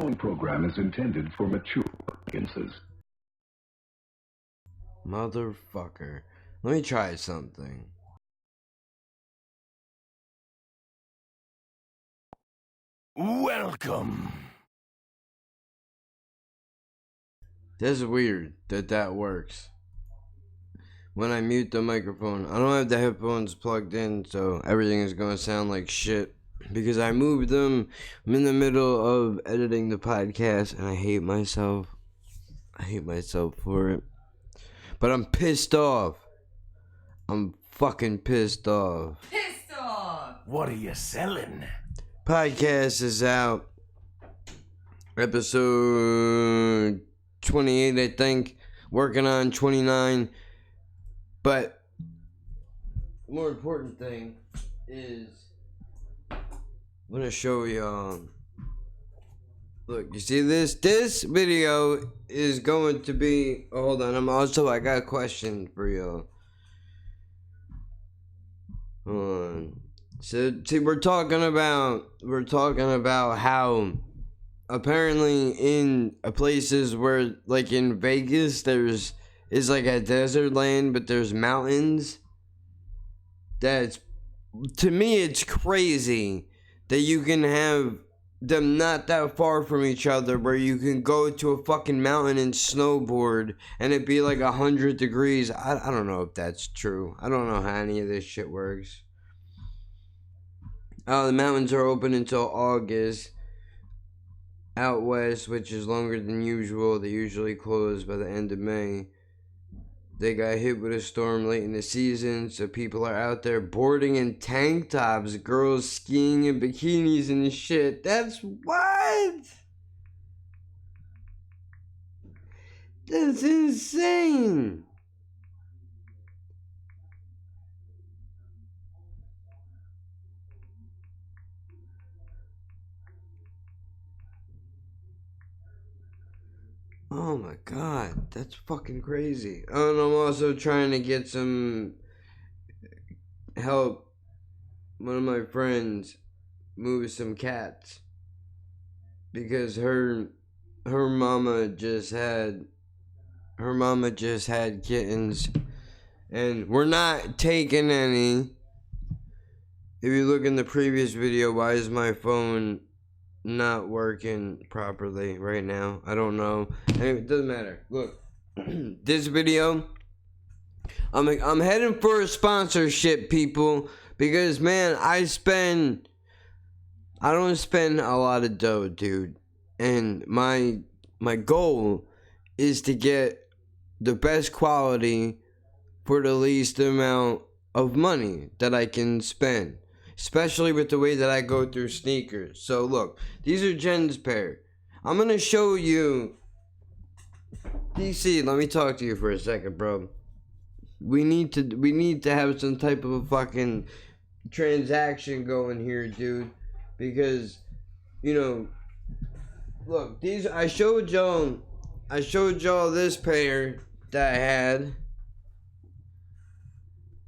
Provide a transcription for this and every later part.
following program is intended for mature audiences. Motherfucker. Let me try something. Welcome. That's weird that works. When I mute the microphone, I don't have the headphones plugged in, so everything is going to sound like shit. Because I moved them. I'm in the middle of editing the podcast, and I hate myself. I hate myself for it. But I'm pissed off. I'm fucking pissed off. Pissed off! What are you selling? Podcast is out. Episode 28, I think. Working on 29. But the more important thing is I'm gonna show y'all. Look, you see this? This video is going to be. Oh, hold on. I got a question for y'all. Hold on. So, see, we're talking about how apparently in places where, like in Vegas, is like a desert land, but there's mountains. To me, it's crazy that you can have them not that far from each other, where you can go to a fucking mountain and snowboard, and it be like 100 degrees. I don't know if that's true. I don't know how any of this shit works. Oh, the mountains are open until August. Out west, which is longer than usual. They usually close by the end of May. They got hit with a storm late in the season, so people are out there boarding in tank tops, girls skiing in bikinis and shit. That's what? That's insane. Oh my god, that's fucking crazy. Oh, and I'm also trying to get some help. One of my friends move some cats because her mama just had kittens, and we're not taking any. If you look in the previous video, why is my phone not working properly right now? I don't know. Anyway, it doesn't matter. Look, this video, I'm heading for a sponsorship, people, because man, I don't spend a lot of dough, dude, and my goal is to get the best quality for the least amount of money that I can spend. Especially with the way that I go through sneakers. So look, these are Jen's pair. I'm gonna show you. DC, let me talk to you for a second, bro. We need to have some type of a fucking transaction going here, dude. Because, you know, look, these I showed y'all this pair that I had.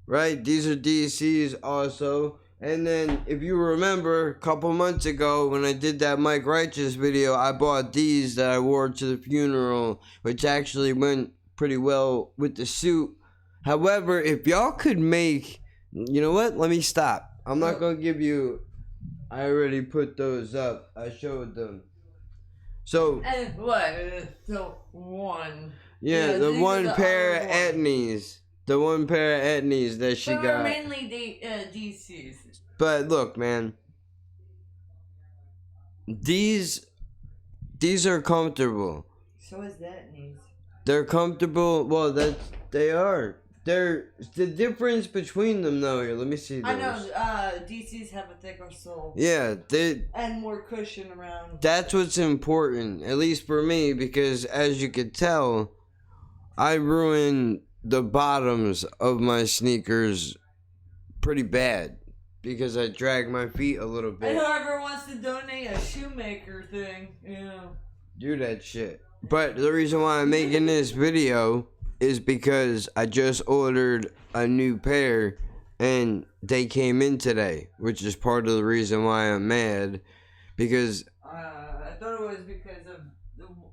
Right? These are DC's also. And then, if you remember, a couple months ago when I did that Mike Righteous video, I bought these that I wore to the funeral, which actually went pretty well with the suit. However, if y'all could make, you know what? Let me stop. I'm not going to give you, I already put those up. I showed them. So. And what? So one. Yeah, the one pair of Etnies. The one pair of Etnies that she got. Mainly DC's. But look, man. These are comfortable. So is that niece. They're comfortable. Well, they are. They're the difference between them though. Here, let me see those. I know. DC's have a thicker sole. Yeah, and more cushion around. That's what's important, at least for me, because as you could tell, I ruined the bottoms of my sneakers pretty bad because I drag my feet a little bit. And whoever wants to donate a shoemaker thing, you know, do that shit. But the reason why I'm making this video is because I just ordered a new pair and they came in today, which is part of the reason why I'm mad, because I thought it know is because of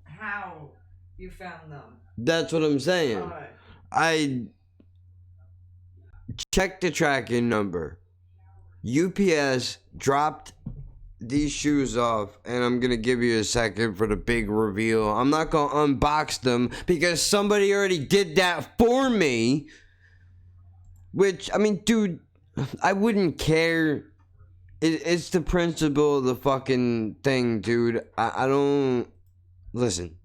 how you found them. That's what I'm saying. Alright. I checked the tracking number. UPS dropped these shoes off, and I'm gonna give you a second for the big reveal. I'm not gonna unbox them because somebody already did that for me. Which, I mean, dude, I wouldn't care. It's the principle of the fucking thing, dude. I don't... Listen.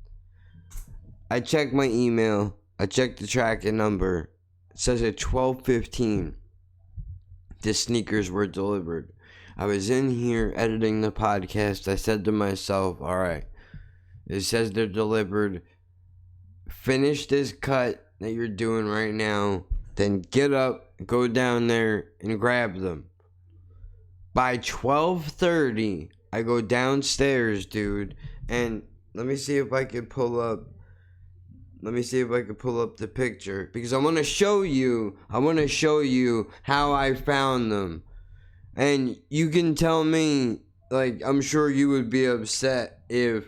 I checked my email. I checked the tracking number. It says at 12:15, the sneakers were delivered. I was in here editing the podcast. I said to myself, alright, it says they're delivered. Finish this cut that you're doing right now. Then get up, go down there, and grab them. By 12:30, I go downstairs, dude. And let me see if I can pull up. Let me see if I can pull up the picture. Because I want to show you how I found them. And you can tell me, like, I'm sure you would be upset if...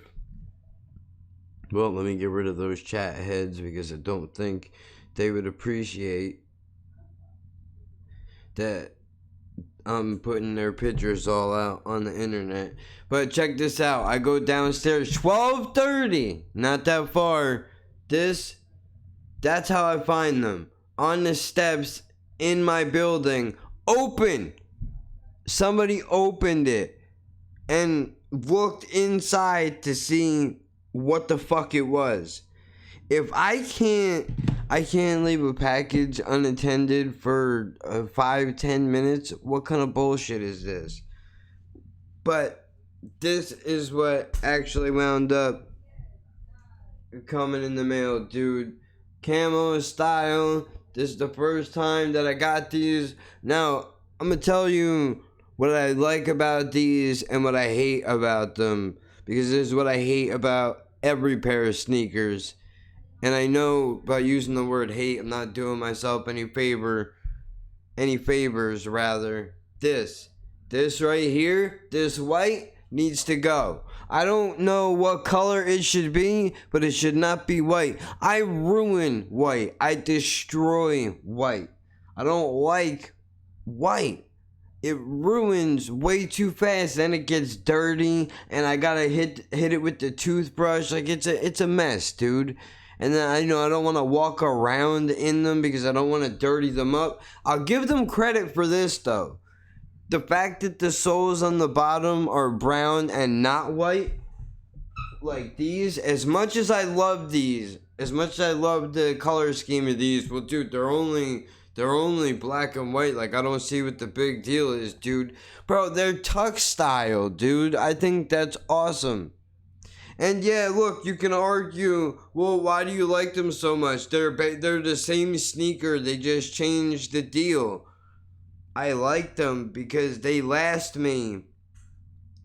Well, let me get rid of those chat heads because I don't think they would appreciate that I'm putting their pictures all out on the internet. But check this out. I go downstairs, 12:30, not that far. That's how I find them. On the steps in my building. Open. Somebody opened it and looked inside to see what the fuck it was. If I can't leave a package unattended for 5-10 minutes, what kind of bullshit is this? But this is what actually wound up coming in the mail, dude. Camo style. This is the first time that I got these. Now, I'm gonna tell you what I like about these and what I hate about them, because this is what I hate about every pair of sneakers. And I know by using the word hate, I'm not doing myself any favors rather. This right here, this white needs to go. I don't know what color it should be, but it should not be white. I ruin white. I destroy white. I don't like white. It ruins way too fast, then it gets dirty, and I gotta hit it with the toothbrush. Like, it's a mess, dude. And then I don't want to walk around in them because I don't want to dirty them up. I'll give them credit for this though. The fact that the soles on the bottom are brown and not white, like these, as much as I love these, as much as I love the color scheme of these, well, dude, they're only black and white. Like, I don't see what the big deal is, dude. Bro, they're tuck style, dude. I think that's awesome. And yeah, look, you can argue, well, why do you like them so much? They're the same sneaker. They just changed the deal. I like them because they last me.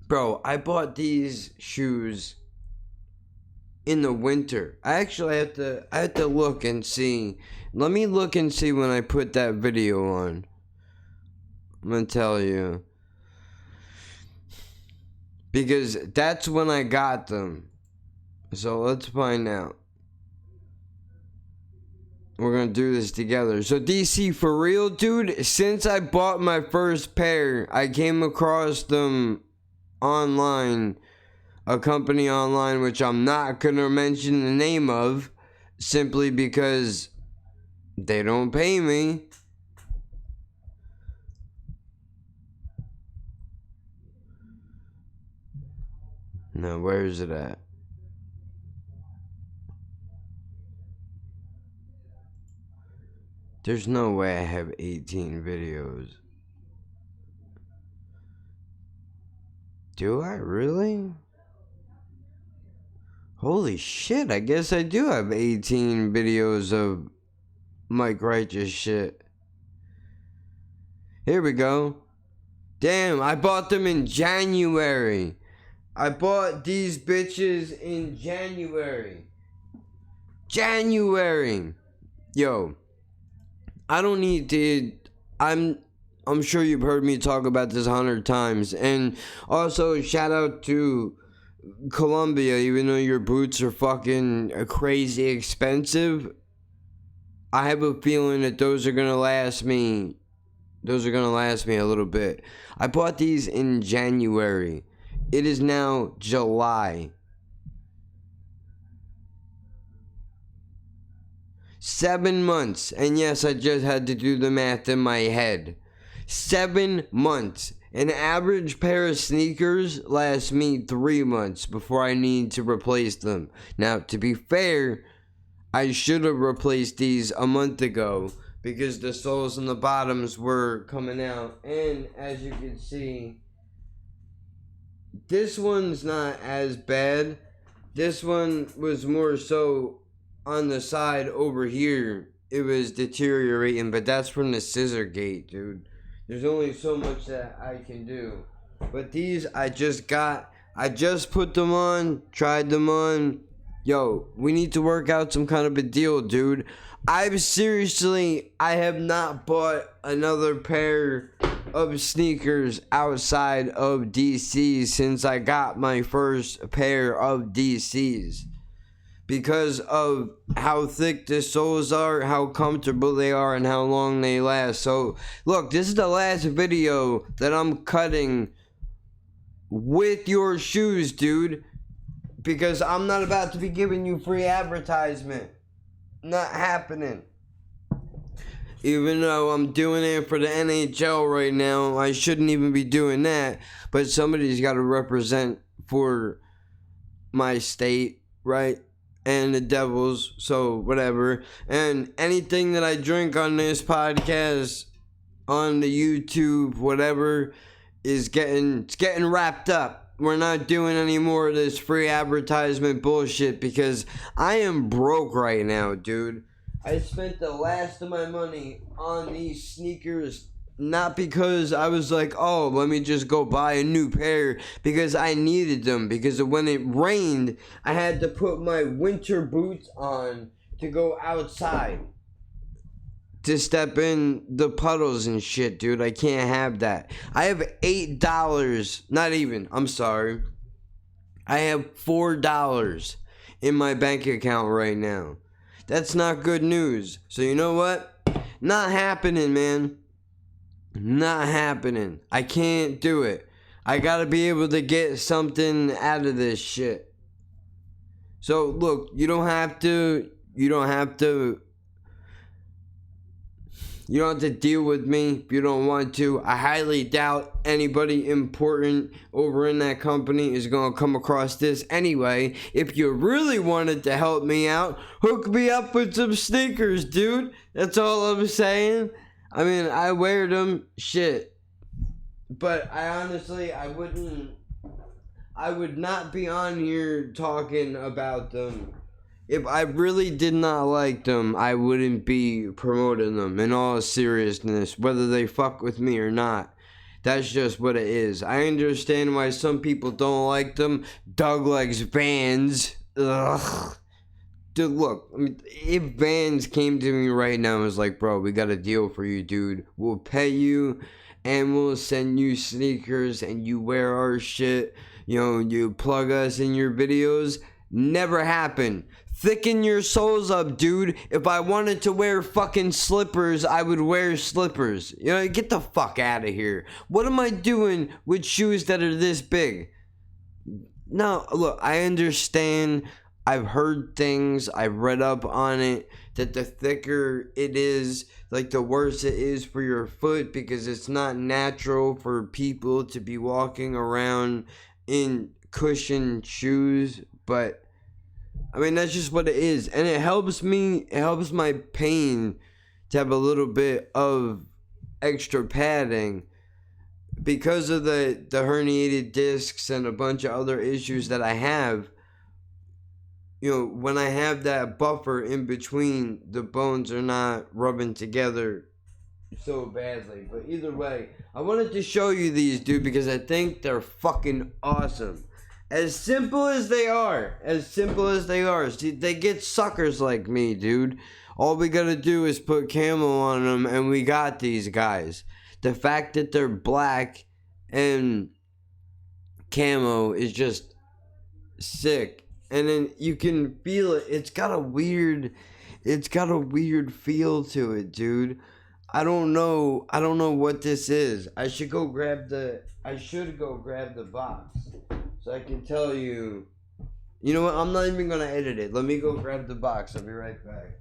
Bro, I bought these shoes in the winter. I actually have to look and see. Let me look and see when I put that video on. I'm gonna tell you. Because that's when I got them. So let's find out. We're gonna do this together. So DC, for real, dude, since I bought my first pair, I came across them online. A company online which I'm not gonna mention the name of, simply because they don't pay me. Now, where is it at? There's no way I have 18 videos. Do I really? Holy shit, I guess I do have 18 videos of Mike Righteous shit. Here we go. Damn, I bought them in January. I bought these bitches in January. Yo, I don't need to... I'm sure you've heard me talk about this 100 times. And also, shout out to Colombia, even though your boots are fucking crazy expensive, I have a feeling that those are gonna last me. Those are gonna last me a little bit. I bought these in January. It is now July. 7 months. And yes, I just had to do the math in my head. 7 months. An average pair of sneakers lasts me 3 months before I need to replace them. Now, to be fair, I should have replaced these a month ago because the soles and the bottoms were coming out. And as you can see, this one's not as bad. This one was more so on the side over here. It was deteriorating, but that's from the scissor gate, dude. There's only so much that I can do. But these I just put them on, tried them on. Yo, we need to work out some kind of a deal, dude. I have not bought another pair of sneakers outside of DCs since I got my first pair of DCs. Because of how thick the soles are, how comfortable they are, and how long they last. So, look, this is the last video that I'm cutting with your shoes, dude. Because I'm not about to be giving you free advertisement. Not happening. Even though I'm doing it for the NHL right now, I shouldn't even be doing that. But somebody's got to represent for my state, right? And the Devils, so whatever. And anything that I drink on this podcast, on the YouTube, whatever, it's getting wrapped up. We're not doing any more of this free advertisement bullshit because I am broke right now, dude. I spent the last of my money on these sneakers, not because I was like, oh, let me just go buy a new pair, because I needed them. Because when it rained, I had to put my winter boots on to go outside, to step in the puddles and shit, dude. I can't have that. I have $8, not even, I'm sorry. I have $4 in my bank account right now. That's not good news. So you know what? Not happening, man. Not happening. I can't do it. I gotta be able to get something out of this shit. So look, you don't have to deal with me if you don't want to. I highly doubt anybody important over in that company is going to come across this anyway. If you really wanted to help me out, hook me up with some sneakers, dude. That's all I'm saying. I mean, I wear them, shit. But I would not be on here talking about them. If I really did not like them, I wouldn't be promoting them in all seriousness, whether they fuck with me or not. That's just what it is. I understand why some people don't like them. Doug likes Vans. Ugh. Dude, look, I mean, if Vans came to me right now and was like, bro, we got a deal for you, dude. We'll pay you and we'll send you sneakers and you wear our shit. You know, you plug us in your videos. Never happened. Thicken your soles up, dude. If I wanted to wear fucking slippers, I would wear slippers. You know, get the fuck out of here. What am I doing with shoes that are this big? No, look, I understand. I've heard things, I've read up on it, that the thicker it is, like the worse it is for your foot, because it's not natural for people to be walking around in cushioned shoes. But I mean, that's just what it is. And it helps my pain to have a little bit of extra padding because of the herniated discs and a bunch of other issues that I have. You know, when I have that buffer in between, the bones are not rubbing together so badly. But either way, I wanted to show you these, dude, because I think they're fucking awesome. As simple as they are. See, they get suckers like me, dude. All we gotta do is put camo on them and we got these guys. The fact that they're black and camo is just sick. And then you can feel it. It's got a weird feel to it, dude. I don't know what this is. I should go grab the box so I can tell you. You know what? I'm not even gonna edit it. Let me go grab the box. I'll be right back.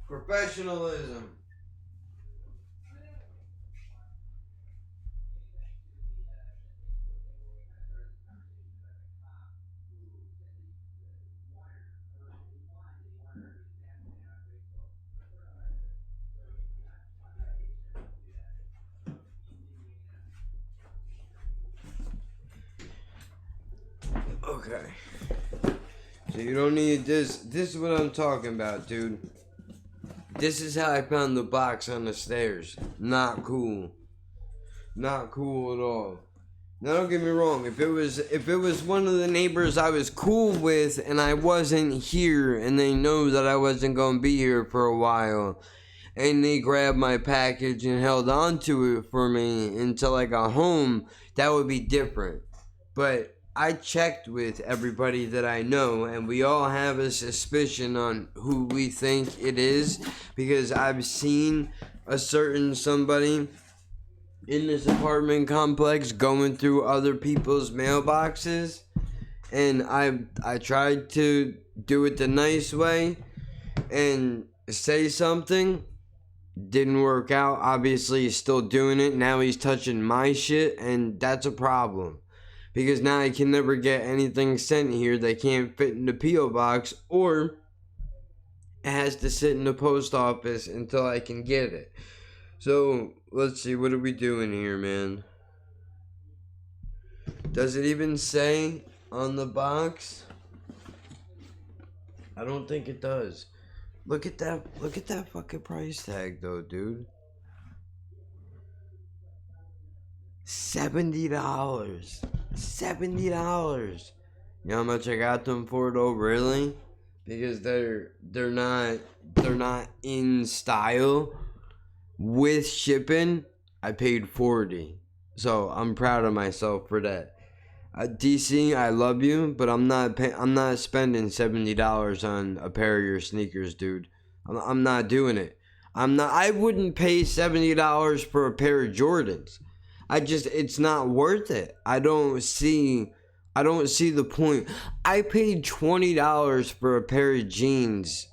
Professionalism. Okay. So you don't need this. This is what I'm talking about, dude. This is how I found the box on the stairs. Not cool. Not cool at all. Now don't get me wrong. If it was one of the neighbors I was cool with and I wasn't here and they know that I wasn't gonna be here for a while and they grabbed my package and held on to it for me until I got home, that would be different. But I checked with everybody that I know, and we all have a suspicion on who we think it is, because I've seen a certain somebody in this apartment complex going through other people's mailboxes, and I tried to do it the nice way and say something. Didn't work out. Obviously, he's still doing it. Now he's touching my shit, and that's a problem. Because now I can never get anything sent here that can't fit in the P.O. box, or it has to sit in the post office until I can get it. So, let's see, what are we doing here, man? Does it even say on the box? I don't think it does. Look at that fucking price tag though, dude. $70. $70. You know how much I got them for though, really? Because they're not in style. With shipping, I paid $40. So I'm proud of myself for that. DC, I love you, but I'm not spending $70 on a pair of your sneakers, dude. I'm not doing it. I wouldn't pay $70 for a pair of Jordans. It's not worth it. I don't see the point. I paid $20 for a pair of jeans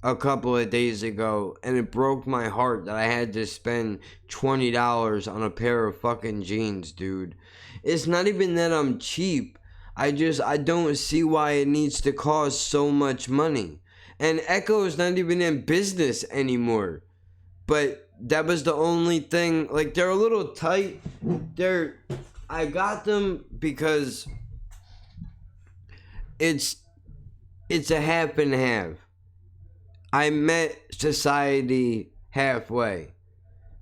a couple of days ago, and it broke my heart that I had to spend $20 on a pair of fucking jeans, dude. It's not even that I'm cheap. I don't see why it needs to cost so much money. And Echo is not even in business anymore. But that was the only thing. Like, they're a little tight. I got them because it's a half and half. I met society halfway.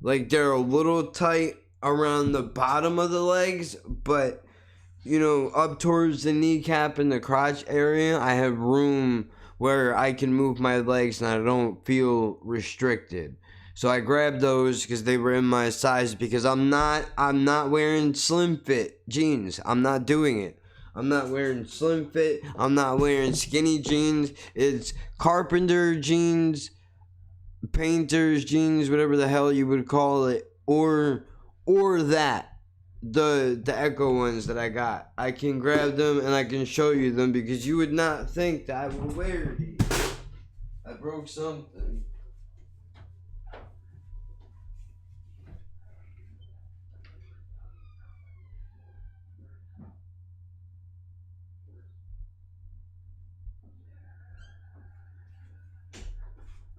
Like, they're a little tight around the bottom of the legs, but, you know, up towards the kneecap and the crotch area, I have room where I can move my legs and I don't feel restricted. So I grabbed those because they were in my size, because I'm not wearing slim fit jeans. I'm not doing it. I'm not wearing slim fit. I'm not wearing skinny jeans. It's carpenter jeans, painter's jeans, whatever the hell you would call it, or that. The Echo ones that I got. I can grab them and I can show you them, because you would not think that I would wear these. I broke something.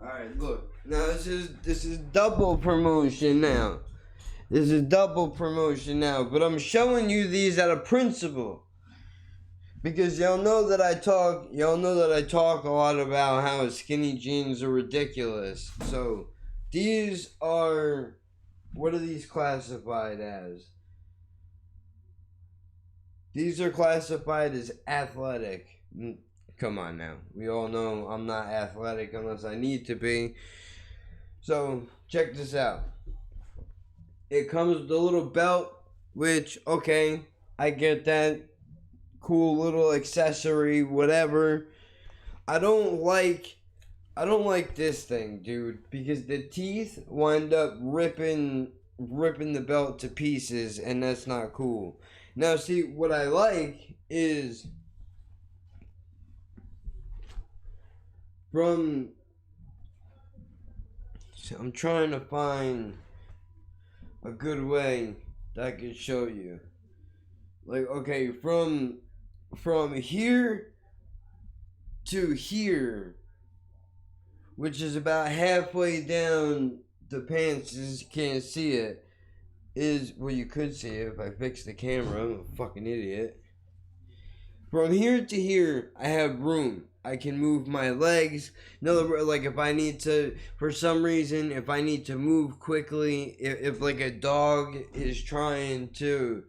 Alright, look. Now this is double promotion now. This is double promotion now. But I'm showing you these out of principle. Because y'all know that I talk a lot about how skinny jeans are ridiculous. So these are, what are these classified as? These are classified as athletic. Come on now. We all know I'm not athletic unless I need to be. So, check this out. It comes with a little belt, which, okay, I get that. cool little accessory, whatever. I don't like this thing, dude, because the teeth wind up ripping the belt to pieces, and that's not cool. Now, see, what I like is I'm trying to find a good way that I can show you. Like, okay, from here to here, which is about halfway down the pants, you can't see it, is, well, you could see it if I fix the camera. I'm a fucking idiot. From here to here, I have room. I can move my legs. In other words, like if I need to, for some reason, if I need to move quickly, if like a dog is trying to,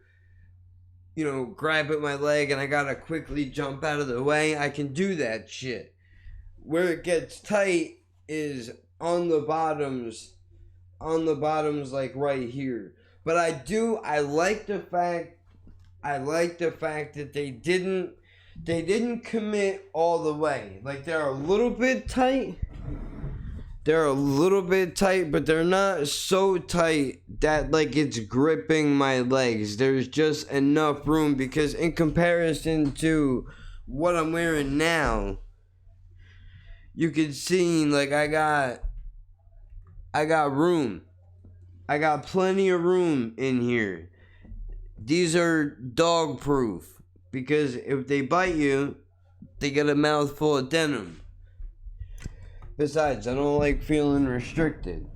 you know, grab at my leg and I gotta quickly jump out of the way, I can do that shit. Where it gets tight is on the bottoms like right here. But I like the fact that they didn't commit all the way. Like they're a little bit tight. But they're not so tight that like it's gripping my legs. There's just enough room, because in comparison to what I'm wearing now, you can see like I got room. I got plenty of room in here. These are dog proof, because if they bite you, they get a mouthful of denim. Besides, I don't like feeling restricted.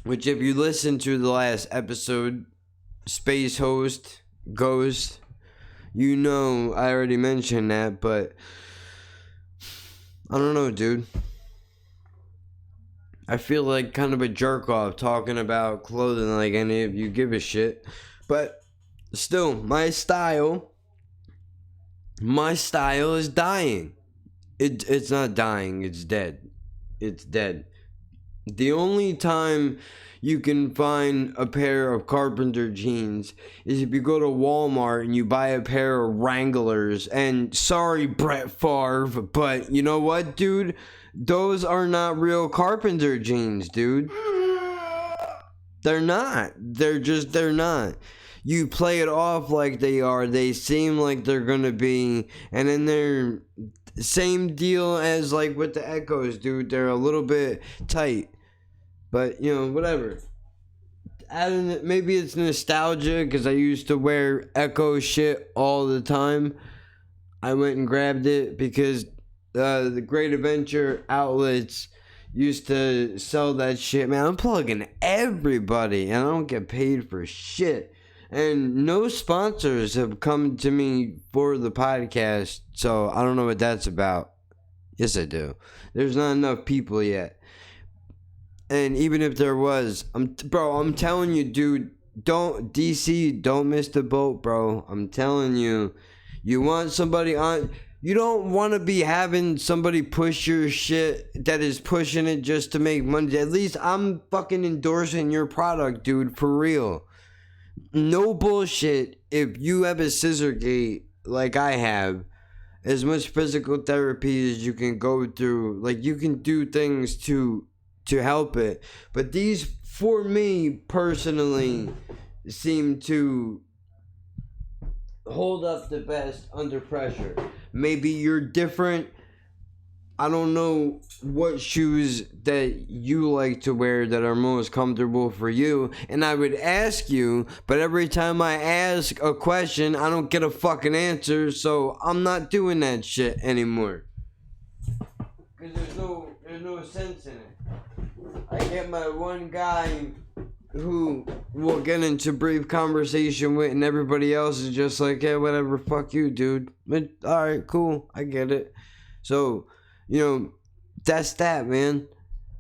Which, if you listen to the last episode, Space Host, Ghost, you know I already mentioned that, but I don't know, dude. I feel like kind of a jerk off talking about clothing like any of you give a shit. But still, my style is dying. It's not dying, it's dead. It's dead. The only time you can find a pair of carpenter jeans is if you go to Walmart and you buy a pair of Wranglers. And sorry, Brett Favre, but you know what, dude? Those are not real carpenter jeans, dude. They're not. They're not. You play it off like they are. They seem like they're gonna be. And then they're same deal as like with the Echoes, dude. They're a little bit tight. But, you know, whatever. Maybe it's nostalgia because I used to wear Echo shit all the time. I went and grabbed it because the Great Adventure outlets used to sell that shit. Man, I'm plugging everybody and I don't get paid for shit. And no sponsors have come to me for the podcast, so I don't know what that's about. Yes, I do. There's not enough people yet. And even if there was, I'm telling you, dude, don't miss the boat, bro. I'm telling you, you want somebody on, you don't want to be having somebody push your shit that is pushing it just to make money. At least I'm fucking endorsing your product, dude, for real. No bullshit. If you have a scissor gate like I have, as much physical therapy as you can go through, like you can do things to help it. But these, for me personally, seem to hold up the best under pressure. Maybe you're different. I don't know what shoes that you like to wear that are most comfortable for you. And I would ask you, but every time I ask a question, I don't get a fucking answer. So I'm not doing that shit anymore. Because there's no sense in it. I get my one guy who we'll get into brief conversation with, and everybody else is just like, yeah, whatever, fuck you, dude. But, alright, cool, I get it. So, you know, that's that, man.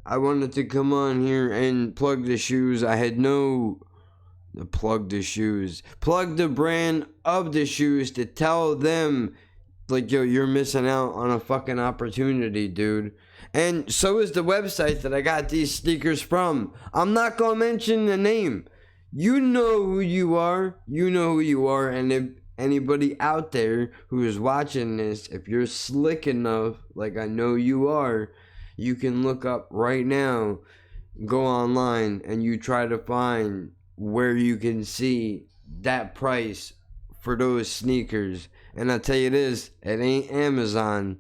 I wanted to come on here and plug the shoes. I had plug the brand of the shoes to tell them, like, yo, you're missing out on a fucking opportunity, dude. And so is the website that I got these sneakers from. I'm not gonna mention the name. You know who you are. And anybody out there who is watching this, if you're slick enough, like I know you are, you can look up right now, go online, and you try to find where you can see that price for those sneakers. And I tell you this, it ain't Amazon.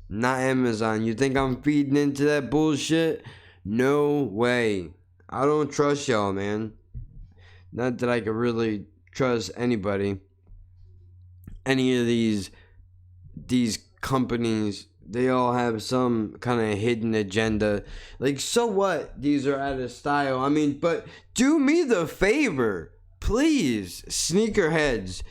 Not Amazon. You think I'm feeding into that bullshit? No way. I don't trust y'all, man. Not that I could really trust anybody. Any of these companies, they all have some kind of hidden agenda. Like, so what? These are out of style. I mean, but do me the favor, please, sneakerheads.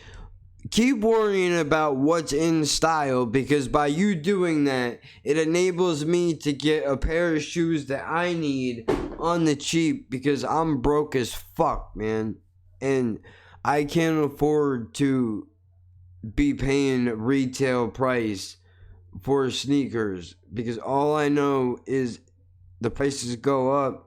Keep worrying about what's in style, because by you doing that, it enables me to get a pair of shoes that I need on the cheap, because I'm broke as fuck, man. And I can't afford to be paying retail price for sneakers, because all I know is the prices go up.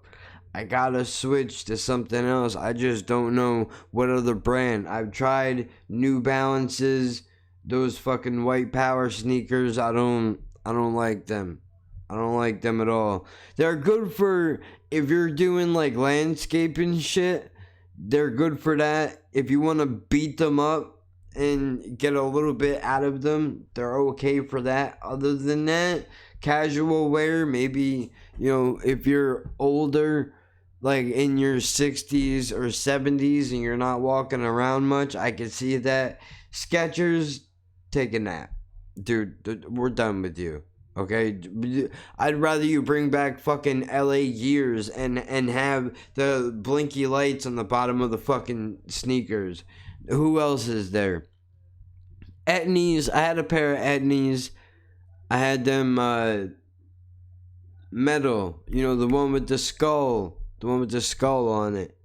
I gotta switch to something else. I just don't know what other brand. I've tried New Balances, those fucking white power sneakers. I don't like them. I don't like them at all. They're good for if you're doing like landscaping shit. They're good for that. If you want to beat them up and get a little bit out of them, they're okay for that. Other than that, casual wear, maybe, if you're older, like in your 60s or 70s, and you're not walking around much, I can see that. Skechers, take a nap. Dude, we're done with you. Okay? I'd rather you bring back fucking LA Gears and have the blinky lights on the bottom of the fucking sneakers. Who else is there? Etnies. I had a pair of Etnies. I had them metal. The one with the skull. The one with the skull on it.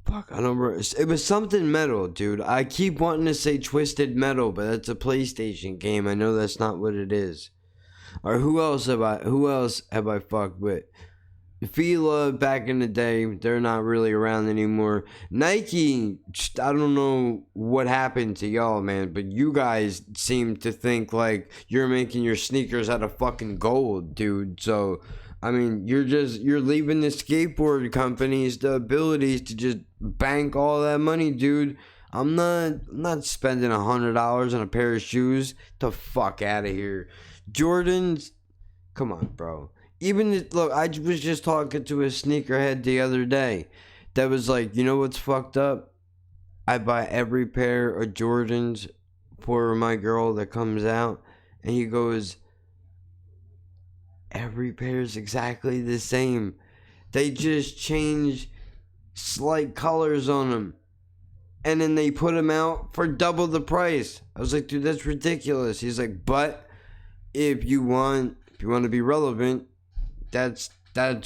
Fuck, I don't remember. It was something metal, dude. I keep wanting to say Twisted Metal, but that's a PlayStation game. I know that's not what it is. Or who else have I fucked with? Fila back in the day, they're not really around anymore. Nike, I don't know what happened to y'all, man, but you guys seem to think like you're making your sneakers out of fucking gold, dude. So, I mean, you're leaving the skateboard companies the ability to just bank all that money, dude. I'm not spending $100 on a pair of shoes. The fuck out of here. Jordans, come on, bro. Look, I was just talking to a sneakerhead the other day that was like, you know what's fucked up? I buy every pair of Jordans for my girl that comes out, and he goes, every pair is exactly the same. They just change slight colors on them, and then they put them out for double the price. I was like, dude, that's ridiculous. He's like, but if you want to be relevant, that's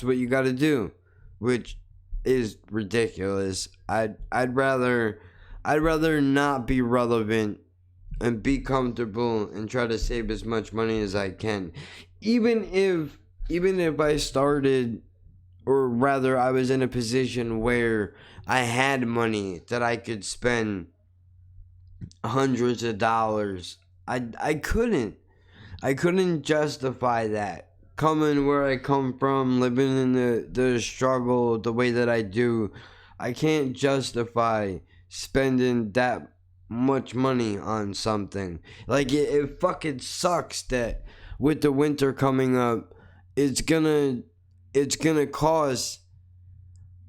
what you got to do, which is ridiculous. I'd rather not be relevant and be comfortable and try to save as much money as I can. Even if I started, or rather I was in a position where I had money that I could spend hundreds of dollars, I couldn't justify that. Coming where I come from, living in the struggle the way that I do, I can't justify spending that much money on something. Like, it fucking sucks that with the winter coming up, it's gonna cost,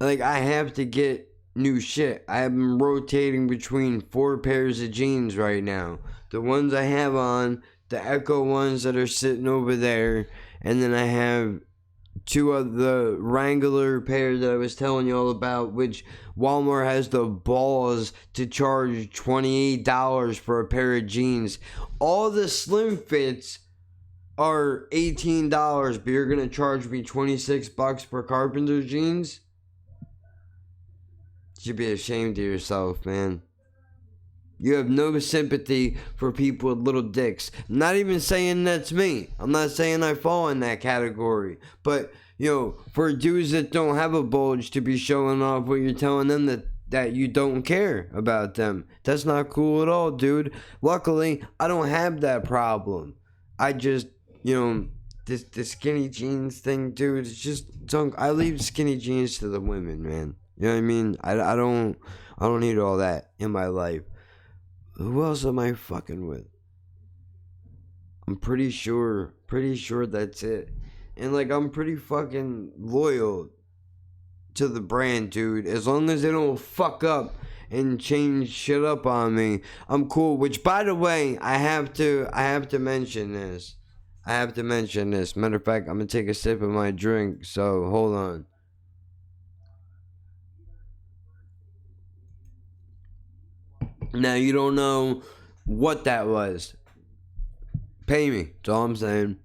like, I have to get new shit. I have been rotating between 4 pairs of jeans right now. The ones I have on, the Echo ones that are sitting over there, and then I have 2 of the Wrangler pair that I was telling you all about, which Walmart has the balls to charge $28 for a pair of jeans. All the slim fits are $18, but you're going to charge me $26 for Carpenter jeans? You should be ashamed of yourself, man. You have no sympathy for people with little dicks. I'm not even saying that's me. I'm not saying I fall in that category. But, for dudes that don't have a bulge to be showing off what you're telling them that you don't care about them. That's not cool at all, dude. Luckily, I don't have that problem. I just, the skinny jeans thing, dude, it's just I leave skinny jeans to the women, man. You know what I mean? I don't need all that in my life. Who else am I fucking with? I'm pretty sure that's it. And like, I'm pretty fucking loyal to the brand, dude. As long as they don't fuck up and change shit up on me, I'm cool. Which, by the way, I have to mention this. Matter of fact, I'm gonna take a sip of my drink, so hold on. Now, you don't know what that was. Pay me, that's all I'm saying.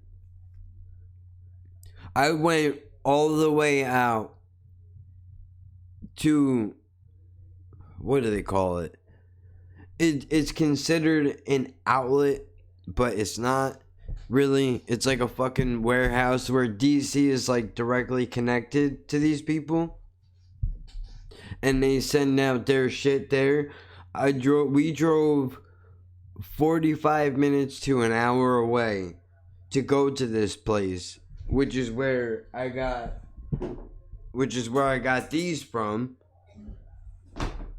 I went all the way out to, what do they call it? It's considered an outlet, but it's not really. It's like a fucking warehouse where DC is like directly connected to these people, and they send out their shit there. We drove 45 minutes to an hour away to go to this place, which is where I got these from.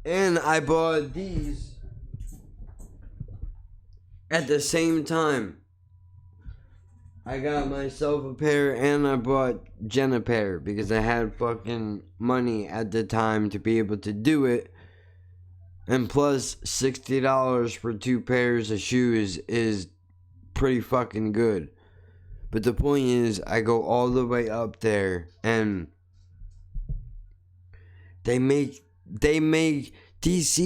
And I bought these at the same time. I got myself a pair and I bought Jen a pair because I had fucking money at the time to be able to do it. And plus, $60 for 2 pairs of shoes is pretty fucking good. But the point is, I go all the way up there and DC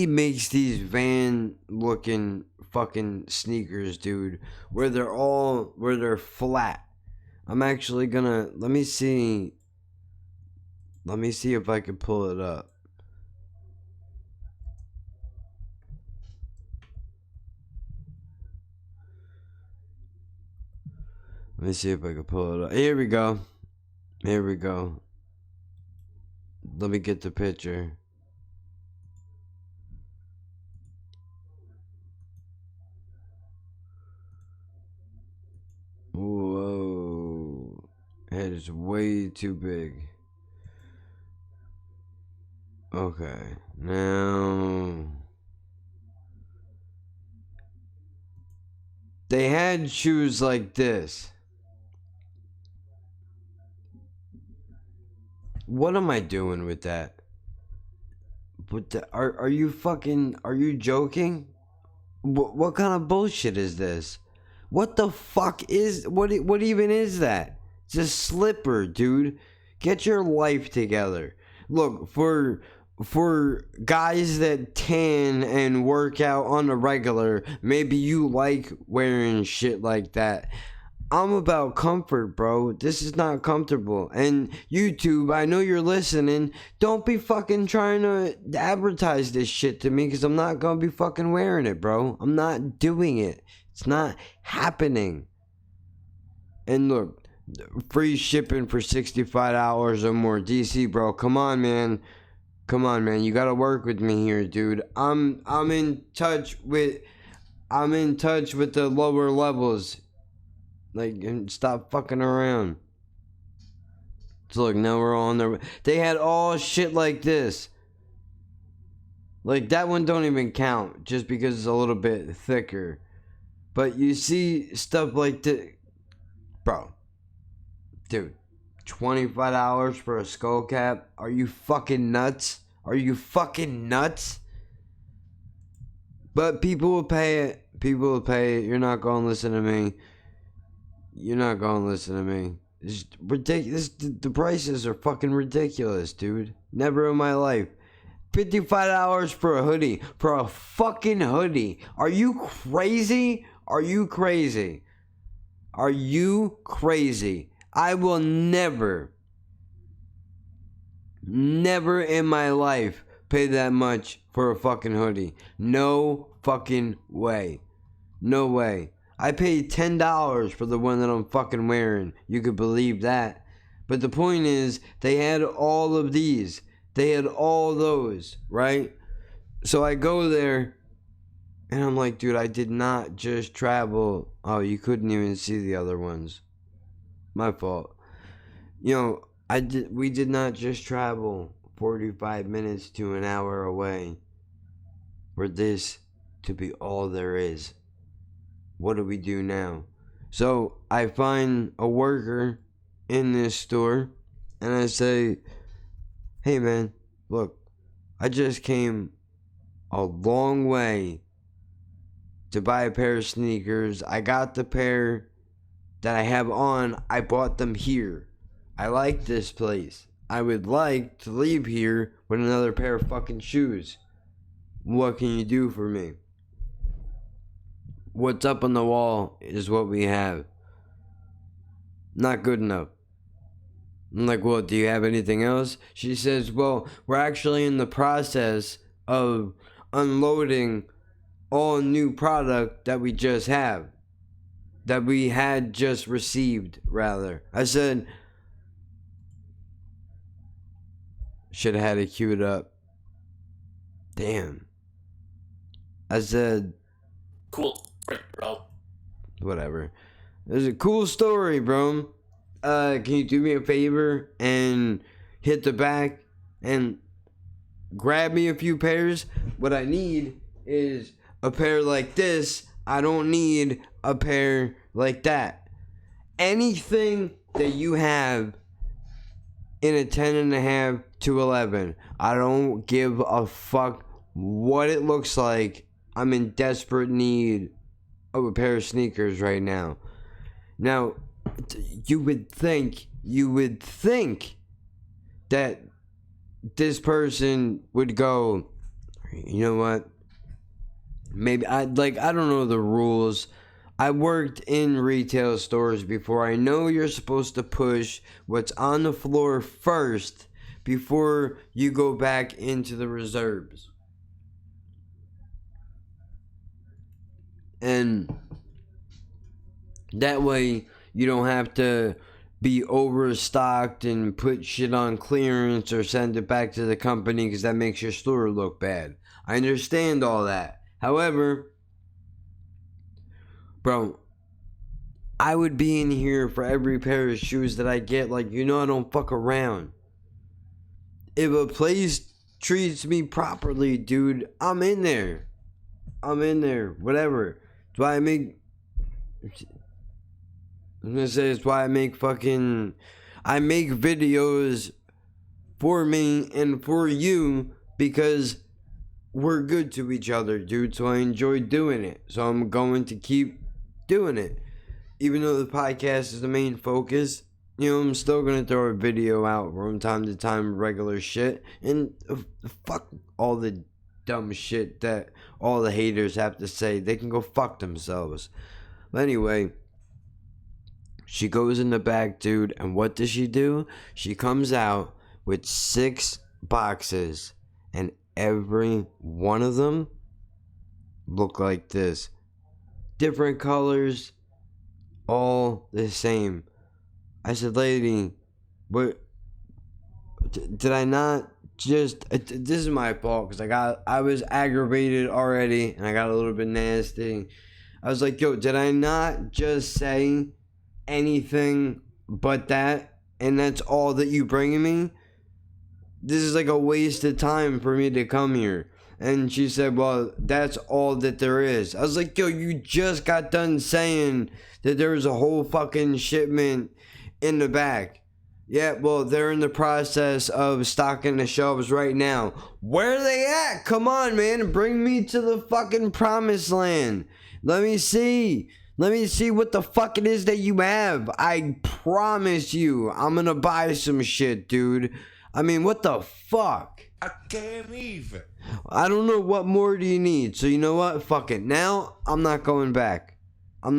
makes these van looking fucking sneakers, dude, where they're flat. I'm actually gonna, let me see if I can pull it up. Let me see if I can pull it up. Here we go. Let me get the picture. Whoa. Head is way too big. Okay. Now, they had shoes like this. What am I doing with that? Are you joking? What kind of bullshit is this? What the fuck is, what even is that? It's a slipper, dude. Get your life together. Look, for guys that tan and work out on the regular, maybe you like wearing shit like that. I'm about comfort, bro. This is not comfortable. And YouTube, I know you're listening. Don't be fucking trying to advertise this shit to me, because I'm not gonna be fucking wearing it, bro. I'm not doing it. It's not happening. And look, free shipping for $65 or more. DC, bro, come on, man. You gotta work with me here, dude. I'm in touch with the lower levels. Like, and stop fucking around. So look, now we're on there. They had all shit like this. Like, that one don't even count, just because it's a little bit thicker. But you see stuff like this. Bro. Dude. $25 for a skull cap? Are you fucking nuts? But people will pay it. You're not gonna listen to me. It's ridiculous. The prices are fucking ridiculous, dude. Never in my life. $55 for a hoodie. For a fucking hoodie. Are you crazy? I will never in my life pay that much for a fucking hoodie. No fucking way. No way. I paid $10 for the one that I'm fucking wearing. You could believe that. But the point is, they had all of these. They had all those, right? So I go there, and I'm like, dude, I did not just travel. Oh, you couldn't even see the other ones. My fault. You know, we did not just travel 45 minutes to an hour away for this to be all there is. What do we do now? So I find a worker in this store, and I say, hey man, look, I just came a long way to buy a pair of sneakers. I got the pair that I have on. I bought them here. I like this place. I would like to leave here with another pair of fucking shoes. What can you do for me? What's up on the wall is what we have. Not good enough. I'm like, well, do you have anything else? She says, well, we're actually in the process of unloading all new product that we just have. That we had just received, rather. I said, should have had it queued up. Damn. I said, Cool, bro. Whatever. It was a cool story, bro. Can you do me a favor and hit the back and grab me a few pairs? What I need is a pair like this. I don't need a pair like that. Anything that you have in a 10.5 to 11, I don't give a fuck what it looks like. I'm in desperate need of a pair of sneakers right now. Now, you would think that this person would go, you know what? Maybe I don't know the rules. I worked in retail stores before. I know you're supposed to push what's on the floor first before you go back into the reserves. And that way you don't have to be overstocked and put shit on clearance or send it back to the company because that makes your store look bad. I understand all that. However, bro, I would be in here for every pair of shoes that I get. Like, you know, I don't fuck around. If a place treats me properly, dude, I'm in there. Whatever. That's why I make... I'm gonna say it's why I make videos for me and for you, because we're good to each other, dude. So I enjoy doing it. So I'm going to keep doing it. Even though the podcast is the main focus, you know, I'm still gonna throw a video out from time to time, regular shit. And fuck all the dumb shit that all the haters have to say. They can go fuck themselves. But anyway, she goes in the back, dude, and what does she do? She comes out with 6 boxes, and every one of them look like this. Different colors, all the same. I said, lady, what? Did I not just... This is my fault, because I was aggravated already, and I got a little bit nasty. I was like, yo, did I not just say anything but that, and that's all that you bringing me? This is like a waste of time for me to come here. And she said, well, that's all that there is. I was like, yo, you just got done saying that there was a whole fucking shipment in the back. Yeah, well, they're in the process of stocking the shelves right now. Where are they at? Come on, man, bring me to the fucking promised land. Let me see what the fuck it is that you have. I promise you, I'm gonna buy some shit, dude. I mean, what the fuck? I can't even. I don't know, what more do you need? So you know what? Fuck it. Now, I'm not going back. I'm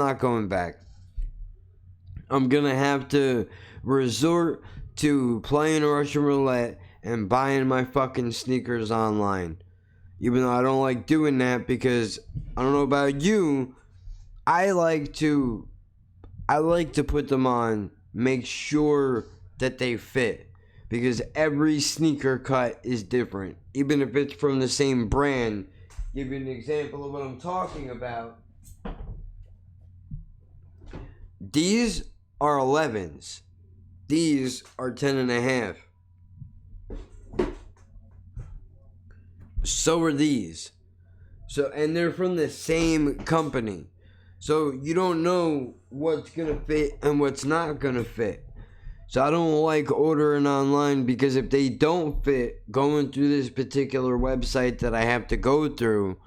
gonna have to resort to playing Russian roulette and buying my fucking sneakers online. Even though I don't like doing that, because I don't know about you, I like to put them on, make sure that they fit. because every sneaker cut is different, even if it's from the same brand. Give you an example of what I'm talking about. These are 11s. These are 10.5. So are these. So, and they're from the same company. So you don't know what's gonna fit and what's not gonna fit. So I don't like ordering online, because if they don't fit, going through this particular website that I have to go through,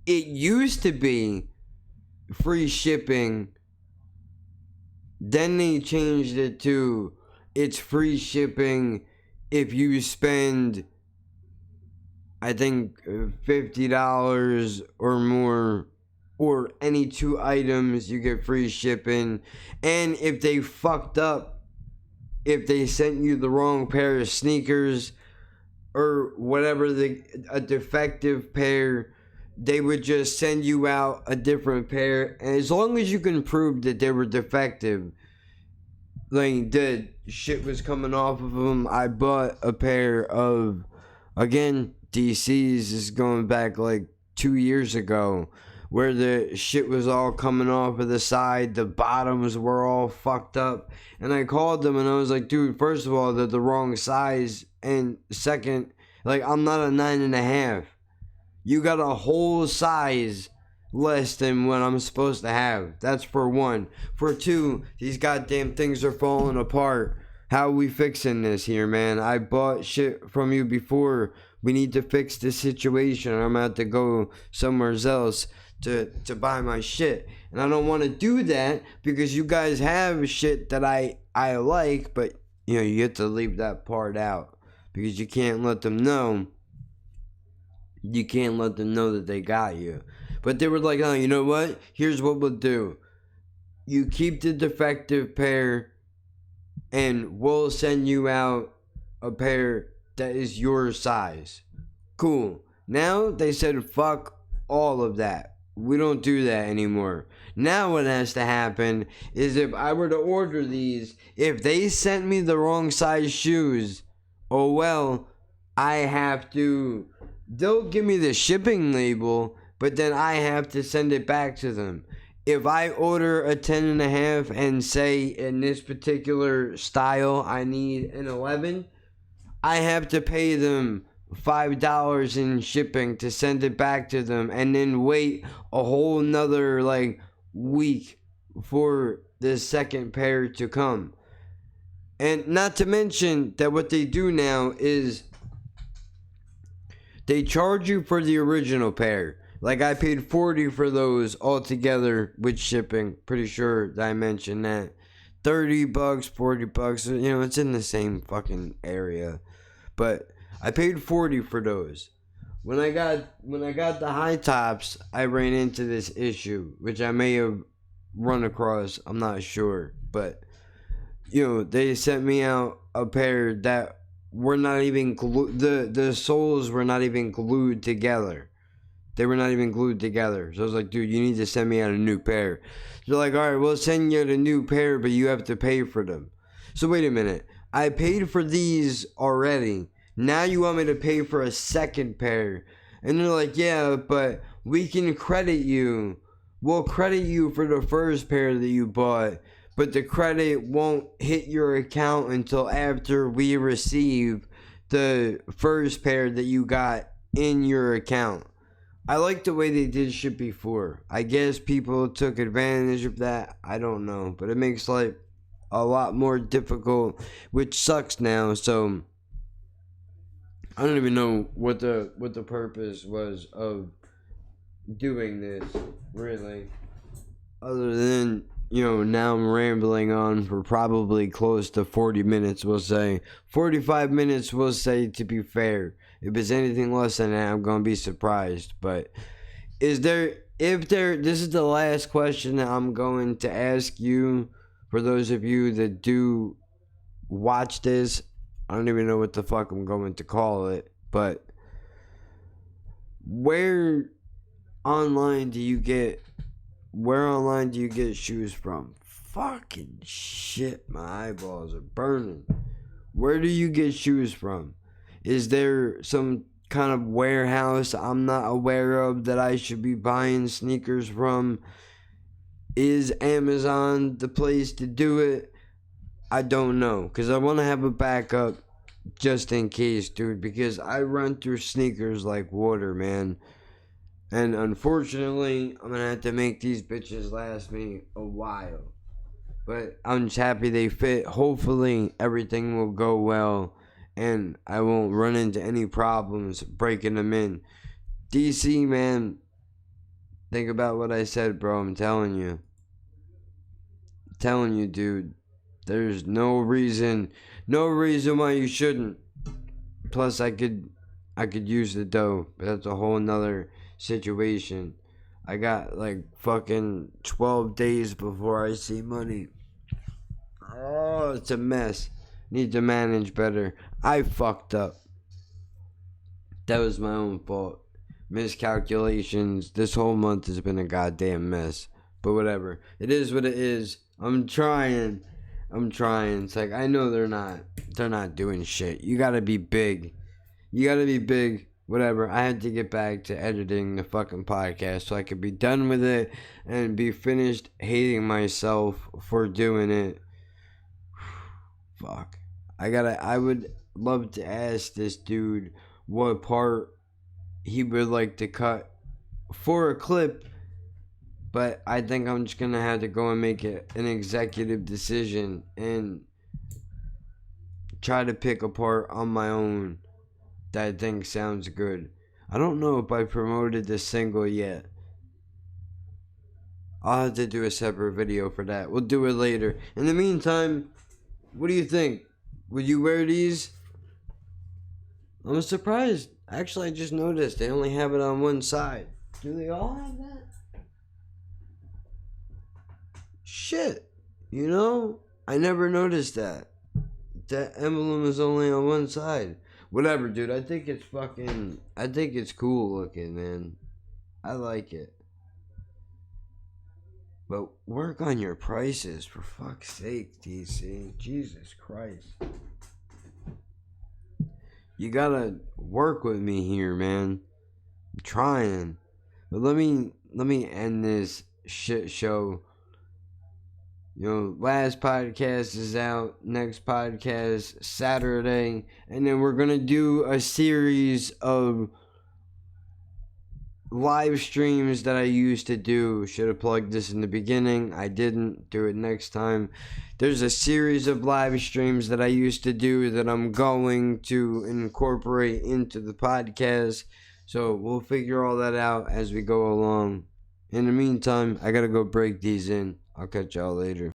it used to be free shipping. Then they changed it to it's free shipping if you spend, I think, $50 or more, or any 2 items you get free shipping. And if they fucked up, if they sent you the wrong pair of sneakers or whatever, a defective pair, they would just send you out a different pair. And as long as you can prove that they were defective, like the shit was coming off of them. I bought a pair of, again, DC's. Is going back like 2 years ago, where the shit was all coming off of the side. The bottoms were all fucked up. And I called them and I was like, dude, first of all, they're the wrong size. And second, like, I'm not a 9.5. You got a whole size less than what I'm supposed to have. That's for one. For two, these goddamn things are falling apart. How are we fixing this here, man? I bought shit from you before. We need to fix this situation. I'm about to go somewhere else to buy my shit. And I don't want to do that, because you guys have shit that I like, but you know, you have to leave that part out, because you can't let them know. You can't let them know that they got you. But they were like, oh, you know what? Here's what we'll do. You keep the defective pair, and we'll send you out a pair that is your size. Cool. Now they said, fuck all of that. We don't do that anymore. Now what has to happen is, if I were to order these, if they sent me the wrong size shoes, oh well, I have to, they'll give me the shipping label, but then I have to send it back to them. If I order a 10.5 and say in this particular style I need an 11, I have to pay them $5 in shipping to send it back to them, and then wait a whole nother like week for the second pair to come. And not to mention that what they do now is they charge you for the original pair. Like, I paid $40 for those altogether with shipping. Pretty sure that I mentioned that. $30, $40, you know, it's in the same fucking area. But I paid $40 for those. When I got the high tops, I ran into this issue, which I may have run across, I'm not sure. But, you know, they sent me out a pair that were not even glued, the soles were not even glued together. They were not even glued together. So I was like, dude, you need to send me out a new pair. They're like, all right, we'll send you out a new pair, but you have to pay for them. So wait a minute. I paid for these already. Now you want me to pay for a second pair. And they're like, yeah, but we can credit you. We'll credit you for the first pair that you bought, but the credit won't hit your account until after we receive the first pair that you got in your account. I like the way they did shit before. I guess people took advantage of that. I don't know. But it makes life a lot more difficult, which sucks now. So I don't even know what the purpose was of doing this, really. Other than, you know, now I'm rambling on for probably close to 40 minutes, we'll say. 45 minutes, we'll say, to be fair. If it's anything less than that, I'm going to be surprised. But this is the last question that I'm going to ask you, for those of you that do watch this. I don't even know what the fuck I'm going to call it. But where online do you get shoes from? Fucking shit, my eyeballs are burning. Where do you get shoes from? Is there some kind of warehouse I'm not aware of that I should be buying sneakers from? Is Amazon the place to do it? I don't know, because I want to have a backup just in case, dude, because I run through sneakers like water, man. And unfortunately, I'm going to have to make these bitches last me a while. But I'm just happy they fit. Hopefully, everything will go well, and I won't run into any problems breaking them in. DC, man, think about what I said, bro. I'm telling you. I'm telling you, dude. There's no reason why you shouldn't. Plus, I could use the dough, but that's a whole nother situation. I got like fucking 12 days before I see money. Oh, it's a mess. Need to manage better. I fucked up. That was my own fault. Miscalculations. This whole month has been a goddamn mess. But whatever. It is what it is. I'm trying. It's like, I know they're not doing shit. You gotta be big. Whatever. I had to get back to editing the fucking podcast so I could be done with it and be finished hating myself for doing it. Fuck. I would love to ask this dude what part he would like to cut for a clip, but I think I'm just gonna have to go and make it an executive decision and try to pick a part on my own that I think sounds good. I don't know if I promoted this single yet. I'll have to do a separate video for that. We'll do it later. In the meantime, what do you think? Would you wear these? I'm surprised. Actually, I just noticed they only have it on one side. Do they all have that? Shit. You know, I never noticed that. That emblem is only on one side. Whatever, dude. I think it's cool looking, man. I like it. But work on your prices, for fuck's sake, DC. Jesus Christ. You gotta work with me here, man. I'm trying. But let me end this shit show. You know, last podcast is out. Next podcast, Saturday. And then we're gonna do a series of live streams that I used to do. Should have plugged this in the beginning. I didn't. Do it next time. There's a series of live streams that I used to do that I'm going to incorporate into the podcast. So we'll figure all that out as we go along. In the meantime, I gotta go break these in. I'll catch y'all later.